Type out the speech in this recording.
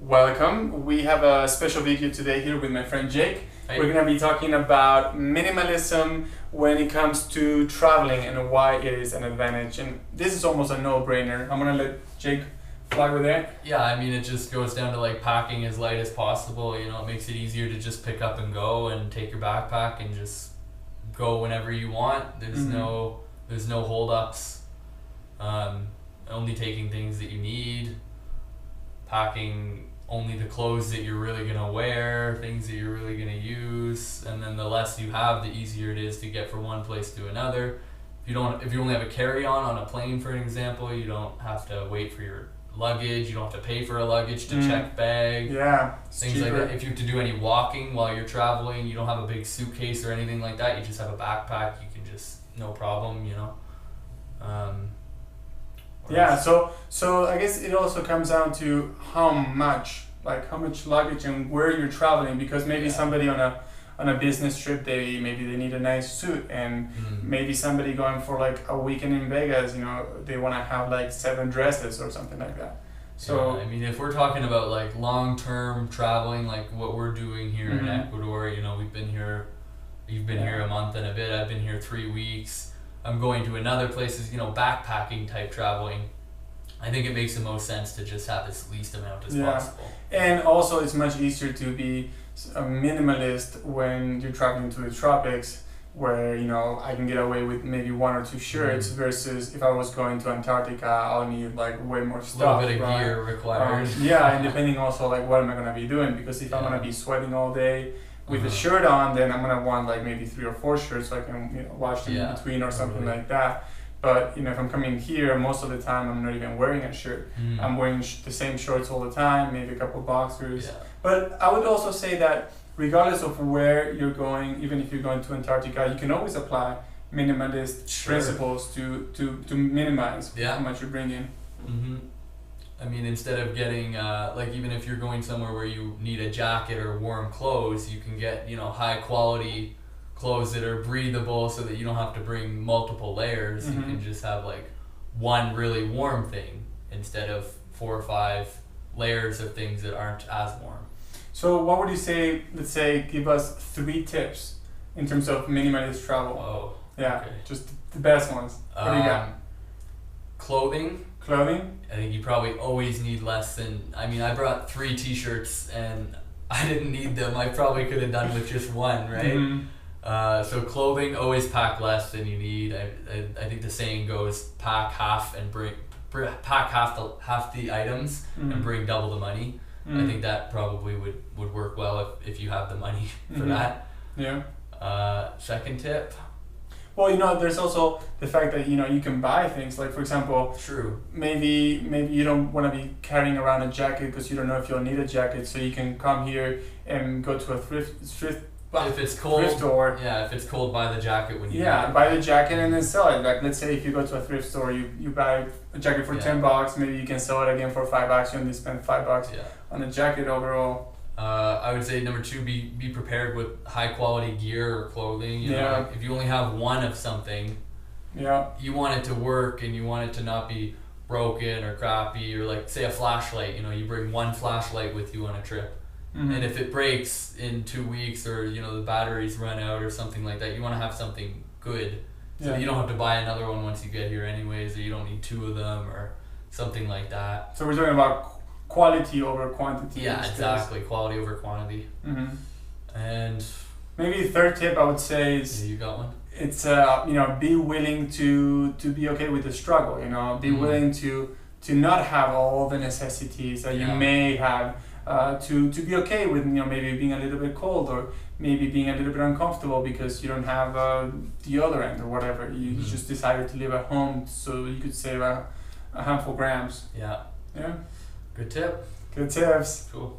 Welcome. We have a special video today here with my friend Jake. Hey. We're going to be talking about minimalism when it comes to traveling and why it is an advantage. And this is almost a no-brainer. I'm going to let Jake fly with that. Yeah, I mean, it just goes down to like packing as light as possible. You know, it makes it easier to just pick up and go and take your backpack and just go whenever you want. There's no hold-ups. Only taking things that you need. Packing only the clothes that you're really gonna wear, things that you're really gonna use, and then the less you have, the easier it is to get from one place to another. If you only have a carry-on a plane, for an example, you don't have to wait for your luggage. You don't have to pay for a luggage to check bag. Yeah, things like that. If you have to do any walking while you're traveling, you don't have a big suitcase or anything like that. You just have a backpack. You can just no problem. You know. Yeah, so I guess it also comes down to how much luggage and where you're traveling, because maybe somebody on a business trip, maybe they need a nice suit, and maybe somebody going for like a weekend in Vegas, you know, they want to have like 7 dresses or something like that. So yeah, I mean, if we're talking about like long-term traveling, like what we're doing here in Ecuador, you know, you've been here a month and a bit, I've been here 3 weeks. I'm going to another places, you know, backpacking type traveling. I think it makes the most sense to just have as least amount as possible. And also it's much easier to be a minimalist when you're traveling to the tropics, where, you know, I can get away with maybe 1 or 2 shirts versus if I was going to Antarctica, I'll need like way more stuff. A little bit of gear required. Yeah, and depending also like what am I going to be doing, because if I'm going to be sweating all day with a shirt on, then I'm gonna want like maybe 3 or 4 shirts so I can, you know, wash them in between or something like that. But you know, if I'm coming here, most of the time I'm not even wearing a shirt. I'm wearing the same shorts all the time, maybe a couple boxers. Yeah. But I would also say that regardless of where you're going, even if you're going to Antarctica, you can always apply minimalist principles to minimize how much you bring in. I mean, instead of getting, like even if you're going somewhere where you need a jacket or warm clothes, you can get, you know, high quality clothes that are breathable so that you don't have to bring multiple layers. You can just have like one really warm thing instead of 4 or 5 layers of things that aren't as warm. So what would you say, let's say, give us 3 tips in terms of minimalist travel? Oh. Yeah, okay. Just the best ones. What do you got? Clothing. I think you probably always need less than, I mean, I brought 3 t-shirts and I didn't need them. I probably could have done with just 1, right? So clothing, always pack less than you need. I think the saying goes, pack half and pack half the items and bring double the money. I think that probably would work well if you have the money for that. Yeah. Second tip. Well, you know, there's also the fact that, you know, you can buy things, like for example, maybe you don't want to be carrying around a jacket because you don't know if you'll need a jacket, so you can come here and go to a thrift if it's cold, thrift store. Yeah, if it's cold, buy the jacket when you buy the jacket and then sell it. Like, let's say if you go to a thrift store, you buy a jacket for $10, maybe you can sell it again for $5. You only spend $5 on a jacket overall. I would say number 2, be prepared with high quality gear or clothing. You know, like if you only have 1 of something, you want it to work and you want it to not be broken or crappy, or like say a flashlight. You know, you bring 1 flashlight with you on a trip, and if it breaks in 2 weeks, or you know the batteries run out or something like that, you want to have something good, so that you don't have to buy another one once you get here anyways, or you don't need 2 of them or something like that. So we're talking about quality over quantity. Yeah, exactly. Quality over quantity. And maybe the 3rd tip I would say is, you got one? It's you know, be willing to be okay with the struggle. You know, be willing to not have all the necessities that you may have. To be okay with, you know, maybe being a little bit cold, or maybe being a little bit uncomfortable because you don't have deodorant or whatever. You just decided to live at home so you could save a handful of grams. Yeah. Yeah. Good tip. Good tips. Cool.